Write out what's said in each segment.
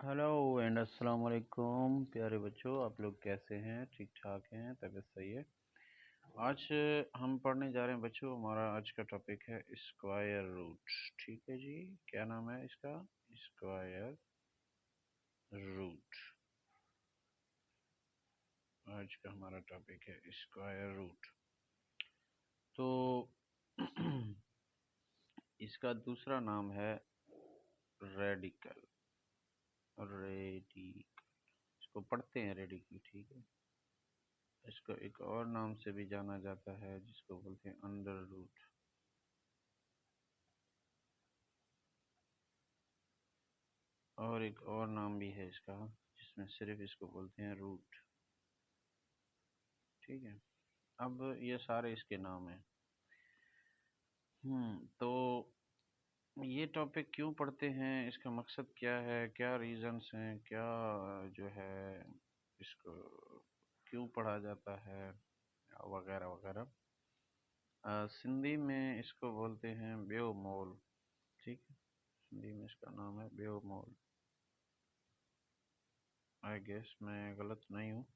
Hello and अस्सलाम वालेकुम प्यारे बच्चों, आप लोग कैसे हैं? ठीक ठाक हैं? तबीयत सही है? आज हम पढ़ने जा रहे हैं बच्चों। हमारा आज का टॉपिक है स्क्वायर रूट। ठीक है जी, क्या नाम है इसका? Square root. आज का हमारा टॉपिक है स्क्वायर रूट। तो इसका दूसरा नाम है रेडिकल। रेडिकल इसको पढ़ते हैं रेडिकल, ठीक है। इसको एक और नाम से भी जाना जाता है जिसको बोलते हैं अंडर रूट। और एक और नाम भी है इसका जिसमें सिर्फ इसको बोलते हैं रूट। ठीक है, अब ये सारे इसके नाम हैं। तो ये टॉपिक क्यों पढ़ते हैं, इसका मकसद क्या है, क्या रीजंस हैं, क्या जो है इसको क्यों पढ़ा जाता है, वगैरह वगैरह। सिंधी में इसको बोलते हैं ब्योमोल। ठीक है, हिंदी में इसका नाम है ब्योमोल। आई गेस मैं गलत नहीं हूँ।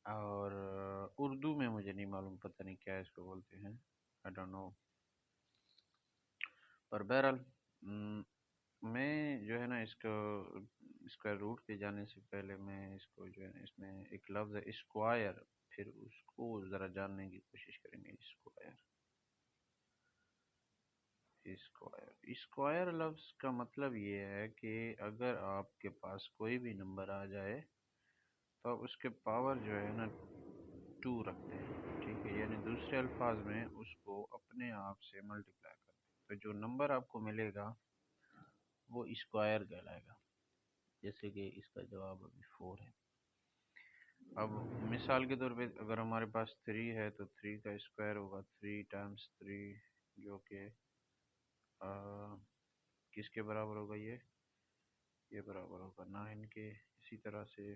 और उर्दू में मुझे नहीं मालूम, पता नहीं क्या इसको बोलते हैं, आई डोंट नो। पर बहरहाल मैं जो है ना इसको स्क्वायर रूट पे जाने से पहले मैं इसको जो है ना, इसमें एक लफ्ज़ है स्क्वायर, फिर उसको ज़रा जानने की कोशिश करेंगे। स्क्वायर, स्क्वायर स्क्वायर लफ्ज़ का मतलब ये है कि अगर आपके पास कोई भी नंबर आ जाए तो आप उसके पावर जो है ना 2 रखते हैं। ठीक है, यानी दूसरे अल्फाज में उसको अपने आप से मल्टीप्लाई करते हैं, तो जो नंबर आपको मिलेगा वो स्क्वायर कहलाएगा। जैसे कि इसका जवाब अभी 4 है। अब मिसाल के तौर पे अगर हमारे पास 3 है तो 3 का स्क्वायर होगा 3 टाइम्स 3, जो कि किसके बराबर होगा? ये बराबर होगा 9 के। इसी तरह से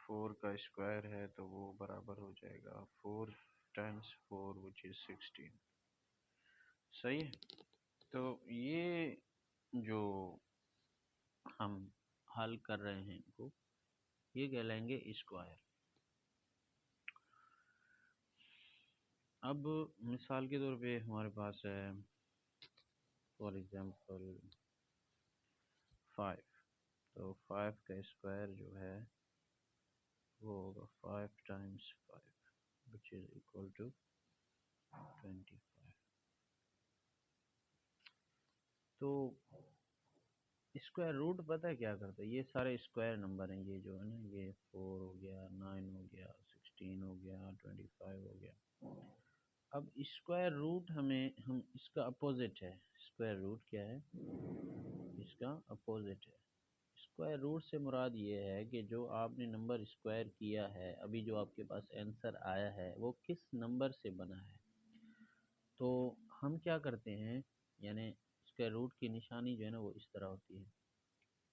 4 का स्क्वायर है तो वो बराबर हो जाएगा 4 टाइम्स 4 विच इज़ 16। सही है। तो ये जो हम हल कर रहे हैं इनको, ये कहलाएंगे स्क्वायर। अब मिसाल के तौर पे हमारे पास है फॉर एग्जांपल 5। तो 5 का स्क्वायर जो है वो होगा 5 times 5 which is equal to 25। तो स्क्वायर रूट पता है क्या करता है? ये सारे स्क्वायर नंबर हैं, ये जो है ना, ये 4 हो गया, 9 हो गया, 16 हो गया, 25 हो गया। अब स्क्वायर रूट हम इसका अपोजिट है। स्क्वायर रूट क्या है? इसका अपोजिट है। स्क्वायर रूट से मुराद ये है कि जो आपने नंबर स्क्वायर किया है, अभी जो आपके पास आंसर आया है वो किस नंबर से बना है। तो हम क्या करते हैं, यानी स्क्वायर रूट की निशानी जो है ना वो इस तरह होती है।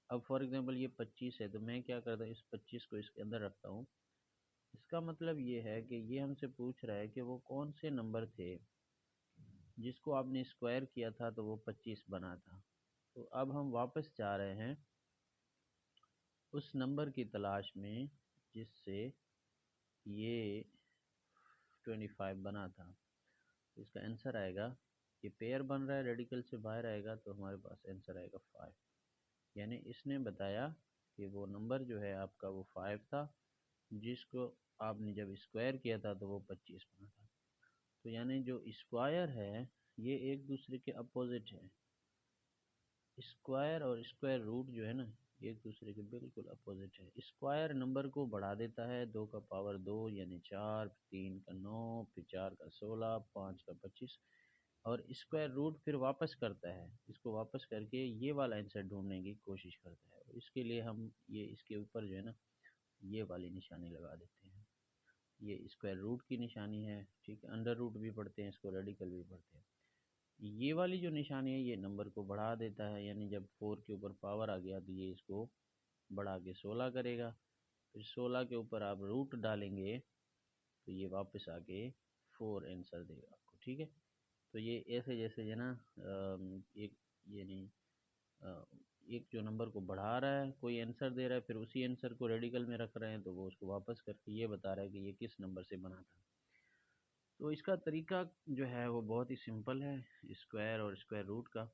अब फॉर एग्जांपल ये 25 है तो मैं क्या करता हूँ, इस 25 को इसके अंदर रखता हूँ। इसका मतलब ये है कि ये हमसे पूछ रहा है कि वो कौन से नंबर थे जिसको आपने स्क्वायर किया था तो वो 25 बना था। तो अब हम वापस जा रहे हैं उस नंबर की तलाश में जिससे ये 25 बना था। तो इसका आंसर आएगा, ये पेयर बन रहा है, रेडिकल से बाहर आएगा तो हमारे पास आंसर आएगा 5। यानी इसने बताया कि वो नंबर जो है आपका वो 5 था, जिसको आपने जब स्क्वायर किया था तो वो 25 बना था। तो यानी जो स्क्वायर है ये एक दूसरे के अपोजिट है। स्क्वायर और स्क्वायर रूट जो है ना, एक दूसरे के बिल्कुल अपोजिट है। स्क्वायर नंबर को बढ़ा देता है, 2 का पावर 2 यानी 4, 3 का 9, फिर 4 का 16, 5 का 25। और स्क्वायर रूट फिर वापस करता है, इसको वापस करके ये वाला आंसर ढूंढने की कोशिश करता है। और इसके लिए हम ये इसके ऊपर जो है ना ये वाली निशानी लगा देते हैं। ये स्क्वायर रूट की निशानी है, ठीक है। अंडर रूट भी पढ़ते हैं इसको, रेडिकल भी पढ़ते हैं। ये वाली जो निशानी है ये नंबर को बढ़ा देता है, यानी जब 4 के ऊपर पावर आ गया तो ये इसको बढ़ा के 16 करेगा। फिर 16 के ऊपर आप रूट डालेंगे तो ये वापस आके 4 आंसर देगा आपको, ठीक है। तो ये ऐसे जैसे है ना एक यानी एक जो नंबर को बढ़ा रहा है, कोई आंसर दे रहा है, फिर उसी आंसर को रेडिकल में रख रहे हैं, तो वो उसको वापस करके ये बता रहा है कि ये किस नंबर से बना था। तो इसका तरीका जो है वो बहुत ही सिंपल है, स्क्वायर और स्क्वायर रूट का।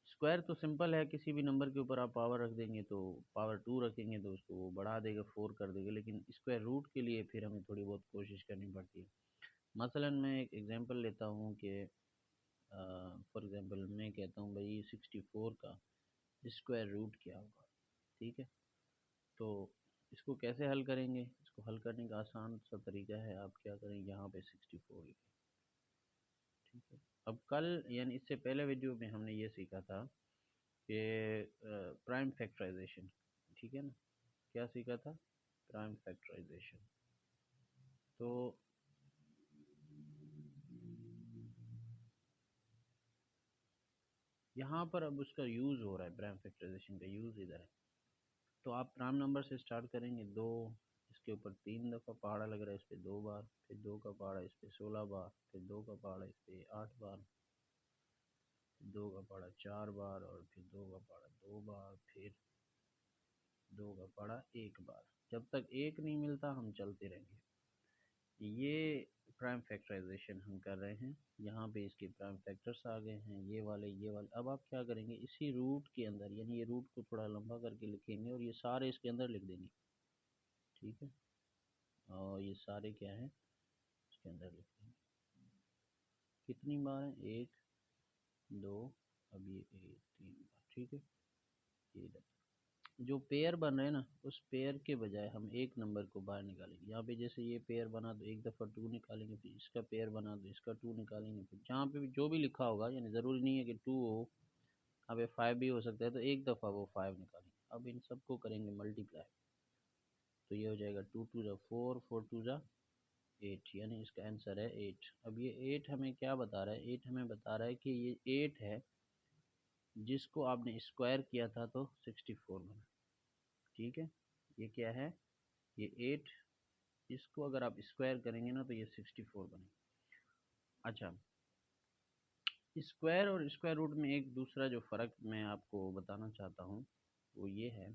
स्क्वायर तो सिंपल है, किसी भी नंबर के ऊपर आप पावर रख देंगे तो पावर 2 रखेंगे तो उसको वो बढ़ा देगा, 4 कर देगा। लेकिन स्क्वायर रूट के लिए फिर हमें थोड़ी बहुत कोशिश करनी पड़ती है। मसलन मैं एक एग्जांपल लेता हूँ कि फॉर एग्जांपल मैं कहता हूँ भाई 64 का स्क्वायर रूट क्या होगा। ठीक है, तो इसको कैसे हल करेंगे? इसको हल करने का आसान सा तरीका है, आप क्या करेंगे, यहाँ पे 64 लिखें। ठीक है, अब कल यानी इससे पहले वीडियो में हमने ये सीखा था कि प्राइम फैक्टराइजेशन। ठीक है ना, क्या सीखा था? Prime factorisation. तो यहाँ पर अब उसका यूज़ हो रहा है, प्राइम फैक्टराइजेशन का यूज़ इधर है। तो आप प्राइम नंबर से स्टार्ट करेंगे, 2, इसके ऊपर 3 दफ़ा पहाड़ा लग रहा है, इस पर 2 बार, फिर 2 का पहाड़ा इस पर 16 बार, फिर 2 का पहाड़ा इस पर 8 बार, 2 का पहाड़ा 4 बार, और फिर 2 का पहाड़ा 2 बार, फिर 2 का पहाड़ा 1 बार। जब तक 1 नहीं मिलता हम चलते रहेंगे। ये प्राइम फैक्टराइजेशन हम कर रहे हैं। यहाँ पे इसके प्राइम फैक्टर्स आ गए हैं, ये वाले ये वाले। अब आप क्या करेंगे, इसी रूट के अंदर, यानी ये रूट को थोड़ा लंबा करके लिखेंगे और ये सारे इसके अंदर लिख देंगे। ठीक है, और ये सारे क्या है, इसके अंदर लिख देंगे। कितनी बार है? 1 2, अब ये 3 बार। ठीक है, ये जो पेयर बन रहे हैं ना, उस पेयर के बजाय हम एक नंबर को बाहर निकालेंगे। यहाँ पे जैसे ये पेयर बना तो एक दफ़ा 2 निकालेंगे, फिर इसका पेयर बना तो इसका 2 निकालेंगे, फिर जहाँ पे भी जो भी लिखा होगा, यानी ज़रूरी नहीं है कि 2 हो, यहाँ पे 5 भी हो सकता है, तो एक दफ़ा वो 5 निकालेंगे। अब इन सबको करेंगे मल्टीप्लाई, तो ये हो जाएगा 2 2 ज़ा 4, 4 2 ज़ा 8, यानी इसका आंसर है 8। अब ये 8 हमें क्या बता रहा है? 8 हमें बता रहा है कि ये 8 है जिसको आपने स्क्वायर किया था तो 64 बना। ठीक है, ये क्या है? ये 8, इसको अगर आप स्क्वायर करेंगे ना तो ये 64 बनेगा। अच्छा, स्क्वायर और स्क्वायर रूट में एक दूसरा जो फ़र्क मैं आपको बताना चाहता हूँ वो ये है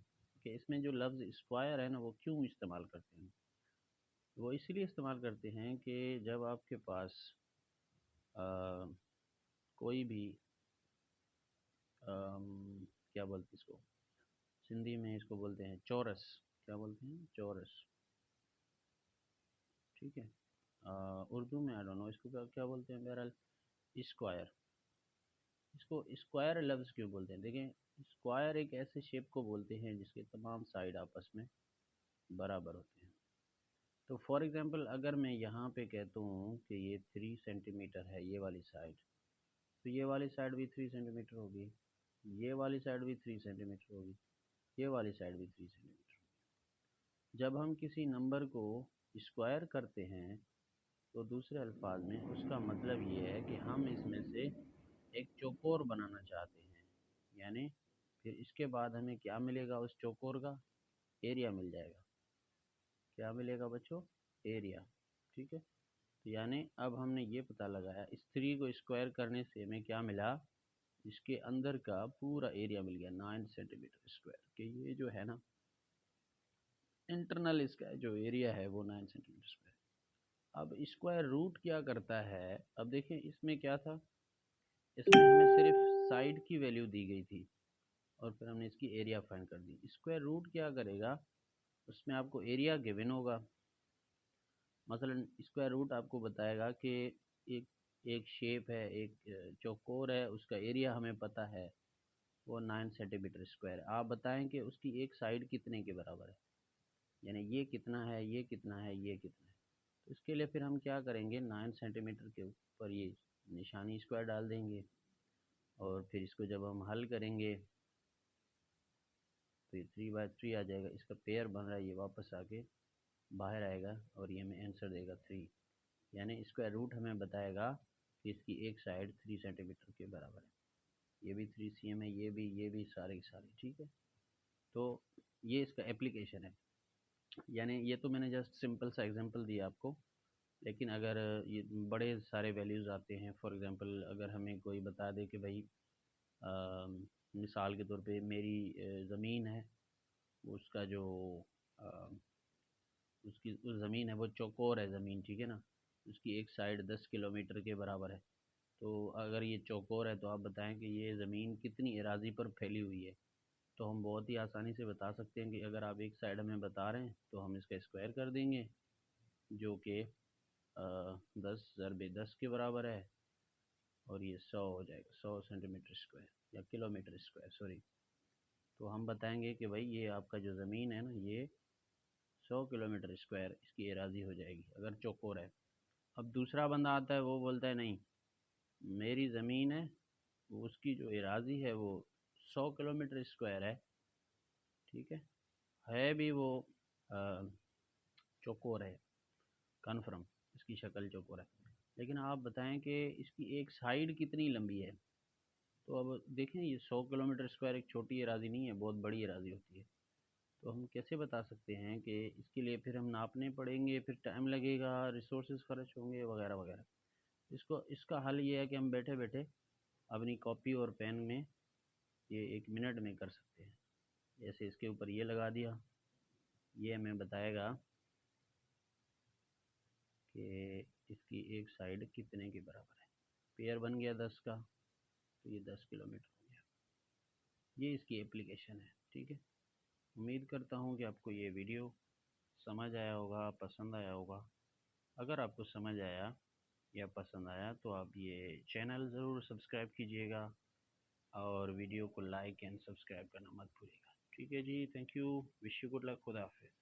कि इसमें जो लफ्ज़ स्क्वायर है ना, वो क्यों इस्तेमाल करते हैं? वो इसलिए इस्तेमाल करते हैं कि जब आपके पास आ, कोई भी क्या बोलते हैं इसको, सिंधी में इसको बोलते हैं चौरस। क्या बोलते हैं? चौरस। ठीक है, उर्दू में आई डोंट नो इसको क्या क्या बोलते हैं, बहरहाल स्क्वायर। इसको स्क्वायर लफ्ज़ क्यों बोलते हैं? देखें, स्क्वायर एक ऐसे शेप को बोलते हैं जिसके तमाम साइड आपस में बराबर होते हैं। तो फॉर एग्ज़ाम्पल अगर मैं यहाँ पे कहता हूँ कि ये 3 सेंटीमीटर है ये वाली साइड, तो ये वाली साइड भी 3 सेंटीमीटर होगी, ये वाली साइड भी 3 सेंटीमीटर होगी, ये वाली साइड भी 3 सेंटीमीटर। जब हम किसी नंबर को स्क्वायर करते हैं तो दूसरे अल्फाज में उसका मतलब ये है कि हम इसमें से एक चौकोर बनाना चाहते हैं, यानी फिर इसके बाद हमें क्या मिलेगा? उस चौकोर का एरिया मिल जाएगा। क्या मिलेगा बच्चों? एरिया। ठीक है, तो यानी अब हमने ये पता लगाया, इस 3 को स्क्वायर करने से हमें क्या मिला? इसके अंदर का पूरा एरिया मिल गया 9 सेंटीमीटर स्क्वायर के। ये जो है ना, इंटरनल इसका जो एरिया है वो 9 सेंटीमीटर स्क्वायर। अब स्क्वायर रूट क्या करता है? अब देखिए इसमें क्या था, इसमें हमें सिर्फ साइड की वैल्यू दी गई थी और फिर हमने इसकी एरिया फाइंड कर दी। स्क्वायर रूट क्या करेगा, उसमें आपको एरिया गिवन होगा। मसलन स्क्वायर रूट आपको बताएगा कि एक एक शेप है, एक चौकोर है, उसका एरिया हमें पता है वो 9 सेंटीमीटर स्क्वायर। आप बताएं कि उसकी एक साइड कितने के बराबर है, यानी ये कितना है, ये कितना है, ये कितना है। तो इसके लिए फिर हम क्या करेंगे, 9 सेंटीमीटर के ऊपर ये निशानी स्क्वायर डाल देंगे, और फिर इसको जब हम हल करेंगे तो ये 3/3 आ जाएगा। इसका पेयर बन रहा है, ये वापस आके बाहर आएगा और ये हमें आंसर देगा 3। यानी स्क्वायर रूट हमें बताएगा कि इसकी एक साइड 3 सेंटीमीटर के बराबर है। ये भी 3 cm है, ये भी सारे के सारे। ठीक है, तो ये इसका एप्लीकेशन है। यानी ये तो मैंने जस्ट सिंपल सा एग्जांपल दिया आपको, लेकिन अगर ये बड़े सारे वैल्यूज़ आते हैं, फॉर एग्जांपल अगर हमें कोई बता दे कि भाई मिसाल के तौर पे मेरी ज़मीन है, उसका जो अ, उसकी उस ज़मीन है वो चौकोर है ज़मीन, ठीक है ना। उसकी एक साइड 10 किलोमीटर के बराबर है। तो अगर ये चौकोर है तो आप बताएं कि ये ज़मीन कितनी एराज़ी पर फैली हुई है। तो हम बहुत ही आसानी से बता सकते हैं कि अगर आप एक साइड हमें बता रहे हैं तो हम इसका स्क्वायर कर देंगे, जो कि 10 × 10 के बराबर है, और ये 100 हो जाएगा, 100 सेंटीमीटर स्क्वायर या किलोमीटर स्क्वायर, सॉरी। तो हम बताएंगे कि भाई ये आपका जो ज़मीन है ना, ये 100 किलोमीटर स्क्वायर इसकी एराज़ी हो जाएगी अगर चौकोर है। अब दूसरा बंदा आता है, वो बोलता है नहीं, मेरी ज़मीन है, उसकी जो एराज़ी है वो 100 किलोमीटर स्क्वायर है, ठीक है भी वो चौकोर है, कन्फर्म, इसकी शक्ल चौकोर है। लेकिन आप बताएं कि इसकी एक साइड कितनी लंबी है। तो अब देखें, ये 100 किलोमीटर स्क्वायर एक छोटी एराज़ी नहीं है, बहुत बड़ी एराज़ी होती है। तो हम कैसे बता सकते हैं कि इसके लिए फिर हम नापने पड़ेंगे, फिर टाइम लगेगा, रिसोर्सेज खर्च होंगे, वगैरह वगैरह। इसका हल ये है कि हम बैठे बैठे अपनी कॉपी और पेन में ये 1 मिनट में कर सकते हैं। जैसे इसके ऊपर ये लगा दिया, ये हमें बताएगा कि इसकी एक साइड कितने के बराबर है। पेयर बन गया 10 का, तो ये 10 किलोमीटर हो गया। ये इसकी एप्लीकेशन है, ठीक है। उम्मीद करता हूँ कि आपको ये वीडियो समझ आया होगा, पसंद आया होगा। अगर आपको समझ आया या पसंद आया तो आप ये चैनल ज़रूर सब्सक्राइब कीजिएगा, और वीडियो को लाइक एंड सब्सक्राइब करना मत भूलिएगा। ठीक है जी, thank you, wish you good luck, खुदा हाफिज़।